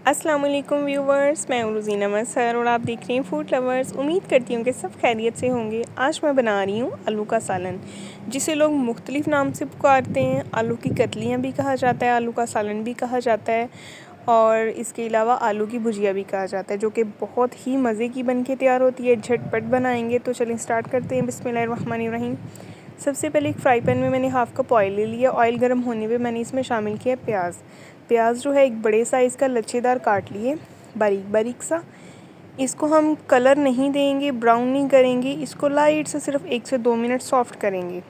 अस्सलाम वालेकुम व्यूवर्स, मैं हूँ रुज़ीना मसहर और आप देख रहे हैं फूड लवर्स। उम्मीद करती हूँ कि सब खैरियत से होंगे। आज मैं बना रही हूँ आलू का सालन, जिसे लोग मुख्तलिफ़ नाम से पुकारते हैं। आलू की कतलियाँ भी कहा जाता है, आलू का सालन भी कहा जाता है और इसके अलावा आलू की भुजिया भी कहा जाता है, जो कि बहुत ही मज़े की बन के तैयार होती है। झटपट बनाएंगे तो चलिए स्टार्ट करते हैं। बिस्मिल्लाहिर्रहमानिर्रहीम। सबसे पहले एक फ्राई पैन में मैंने हाफ़ कप ऑयल ले लिया। ऑयल गर्म होने पे मैंने इसमें शामिल किया प्याज। प्याज जो है एक बड़े साइज़ का लच्छेदार काट लिए, बारीक बारीक सा। इसको हम कलर नहीं देंगे, ब्राउन नहीं करेंगे, इसको लाइट से सिर्फ 1 से 2 मिनट सॉफ्ट करेंगे।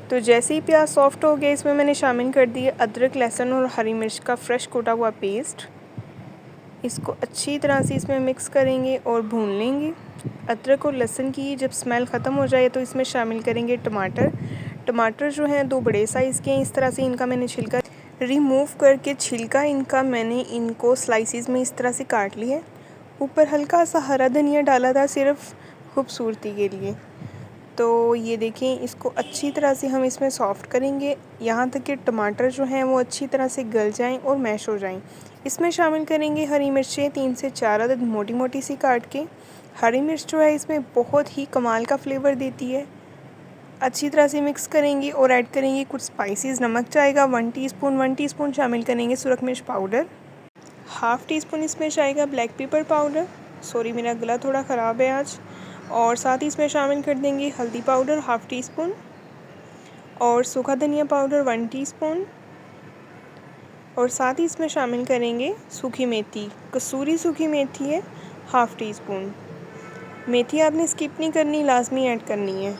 तो जैसे ही प्याज सॉफ्ट हो गया, इसमें मैंने शामिल कर दिए अदरक, लहसुन और हरी मिर्च का फ्रेश कूटा हुआ पेस्ट। इसको अच्छी तरह से इसमें मिक्स करेंगे और भून लेंगे। अदरक और लहसुन की जब स्मेल ख़त्म हो जाए तो इसमें शामिल करेंगे टमाटर। टमाटर जो हैं 2 बड़े साइज़ के हैं। इस तरह से इनका मैंने छिलका रिमूव करके छिलका इनका मैंने इनको स्लाइसिस में इस तरह से काट लिया है। ऊपर हल्का सा हरा धनिया डाला था सिर्फ खूबसूरती के लिए। तो ये देखें, इसको अच्छी तरह से हम इसमें सॉफ़्ट करेंगे यहाँ तक कि टमाटर जो हैं वो अच्छी तरह से गल जाएं और मैश हो जाएं। इसमें शामिल करेंगे हरी मिर्चें 3 से 4 अदद मोटी मोटी सी काट के। हरी मिर्च जो है इसमें बहुत ही कमाल का फ्लेवर देती है। अच्छी तरह से मिक्स करेंगे और ऐड करेंगे कुछ स्पाइसेस। नमक जाएगा 1 टीस्पून शामिल करेंगे सुरख मिर्च पाउडर। हाफ़ टी स्पून इसमें जाएगा ब्लैक पेपर पाउडर। सॉरी, मेरा गला थोड़ा ख़राब है आज। और साथ ही इसमें शामिल कर देंगे हल्दी पाउडर हाफ़ टी स्पून और सूखा धनिया पाउडर 1 टीस्पून। और साथ ही इसमें शामिल करेंगे सूखी मेथी, कसूरी सूखी मेथी है हाफ़ टी स्पून। मेथी आपने स्किप नहीं करनी, लाजमी ऐड करनी है।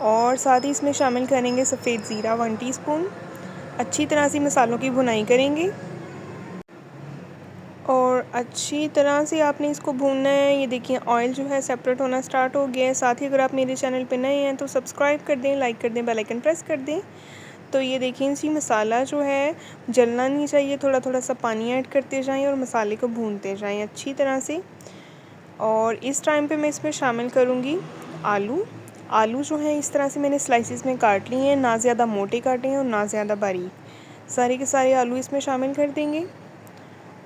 और साथ ही इसमें शामिल करेंगे सफ़ेद ज़ीरा 1 टीस्पून। अच्छी तरह से मसालों की भुनाई करेंगे और अच्छी तरह से आपने इसको भूनना है। ये देखिए ऑयल जो है सेपरेट होना स्टार्ट हो गया है। साथ ही अगर आप मेरे चैनल पे नए हैं तो सब्सक्राइब कर दें, लाइक कर दें, बेल आइकन प्रेस कर दें। तो ये देखिए इसी मसाला जो है जलना नहीं चाहिए, थोड़ा थोड़ा सा पानी ऐड करते जाएं और मसाले को भूनते जाएं अच्छी तरह से। और इस टाइम पे मैं इसमें शामिल करूँगी आलू। आलू जो है इस तरह से मैंने स्लाइसिस में काट लिए हैं, ना ज़्यादा मोटे काटे हैं और ना ज़्यादा बारीक। सारे के सारे आलू इसमें शामिल कर देंगे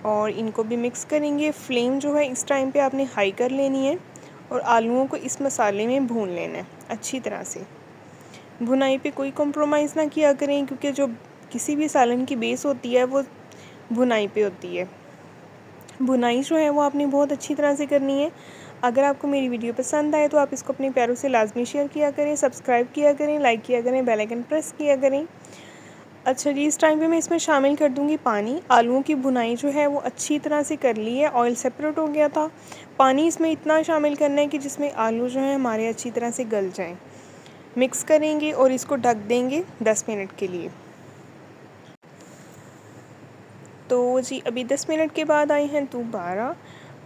और इनको भी मिक्स करेंगे। फ्लेम जो है इस टाइम पे आपने हाई कर लेनी है और आलूओं को इस मसाले में भून लेना है अच्छी तरह से। भुनाई पे कोई कॉम्प्रोमाइज़ ना किया करें, क्योंकि जो किसी भी सालन की बेस होती है वो भुनाई पे होती है। भुनाई जो है वो आपने बहुत अच्छी तरह से करनी है। अगर आपको मेरी वीडियो पसंद आए तो आप इसको अपने प्यारों से लाजमी शेयर किया करें, सब्सक्राइब किया करें, लाइक किया करें, बेल आइकन प्रेस किया करें। अच्छा जी, इस टाइम पे मैं इसमें शामिल कर दूंगी पानी। आलूओं की भुनाई जो है वो अच्छी तरह से कर ली है, ऑयल सेपरेट हो गया था। पानी इसमें इतना शामिल करना है कि जिसमें आलू जो है हमारे अच्छी तरह से गल जाएं। मिक्स करेंगे और इसको ढक देंगे 10 मिनट के लिए। तो जी अभी 10 मिनट के बाद आए हैं दोबारा।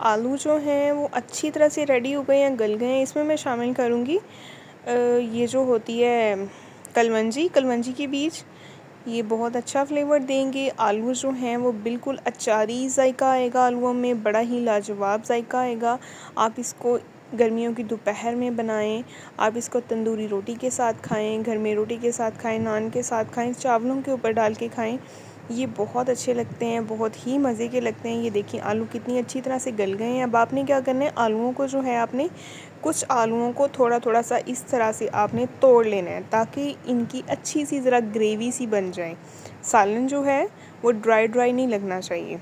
आलू जो हैं वो अच्छी तरह से रेडी हो गए हैं, गल गए हैं। इसमें मैं शामिल करूँगी ये जो होती है कलवंजी, कलवंजी के बीज। ये बहुत अच्छा फ्लेवर देंगे। आलू जो हैं वो बिल्कुल अचारी जायका आएगा आलूओं में, बड़ा ही लाजवाब जायका आएगा। आप इसको गर्मियों की दोपहर में बनाएं, आप इसको तंदूरी रोटी के साथ खाएं, घर में रोटी के साथ खाएं, नान के साथ खाएं, चावलों के ऊपर डाल के खाएं। ये बहुत अच्छे लगते हैं, बहुत ही मज़े के लगते हैं। ये देखिए आलू कितनी अच्छी तरह से गल गए हैं। अब आपने क्या करना है, आलूओं को जो है आपने कुछ आलूओं को थोड़ा थोड़ा सा इस तरह से आपने तोड़ लेना है, ताकि इनकी अच्छी सी ज़रा ग्रेवी सी बन जाए। सालन जो है वो ड्राई ड्राई नहीं लगना चाहिए,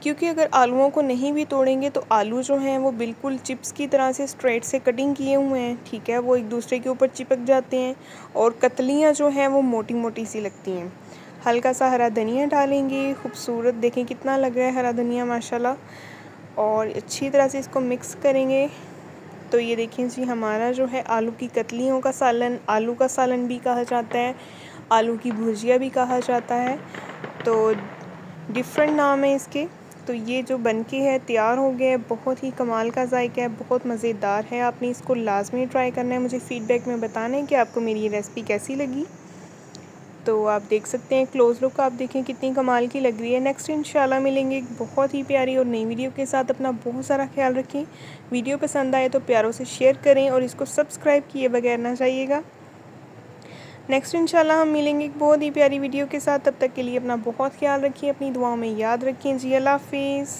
क्योंकि अगर आलूओं को नहीं भी तोड़ेंगे तो आलू जो हैं वो बिल्कुल चिप्स की तरह से स्ट्रेट से कटिंग किए हुए हैं, ठीक है, वो एक दूसरे के ऊपर चिपक जाते हैं और कतलियाँ जो हैं वो मोटी मोटी सी लगती हैं। हल्का सा हरा धनिया डालेंगे, खूबसूरत देखें कितना लग रहा है हरा धनिया माशाल्लाह। और अच्छी तरह से इसको मिक्स करेंगे। तो ये देखिए जी हमारा जो है आलू की कतलियों का सालन, आलू का सालन भी कहा जाता है, आलू की भुजिया भी कहा जाता है। तो डिफरेंट नाम है इसके। तो ये जो बनके है तैयार हो गया है, बहुत ही कमाल का जायका है, बहुत मज़ेदार है। आपने इसको लाजमी ट्राई करना है। मुझे फ़ीडबैक में बताना है कि आपको मेरी ये रेसिपी कैसी लगी। तो आप देख सकते हैं क्लोज़ लुक, आप देखें कितनी कमाल की लग रही है। नेक्स्ट इंशाल्लाह मिलेंगे एक बहुत ही प्यारी और नई वीडियो के साथ। अपना बहुत सारा ख्याल रखें। वीडियो पसंद आए तो प्यारों से शेयर करें और इसको सब्सक्राइब किए बगैर ना जाइएगा। नेक्स्ट इंशाल्लाह हम मिलेंगे एक बहुत ही प्यारी वीडियो के साथ। तब तक के लिए अपना बहुत ख्याल रखिए, अपनी दुआओं में याद रखिए जी। अल्लाह हाफिज़।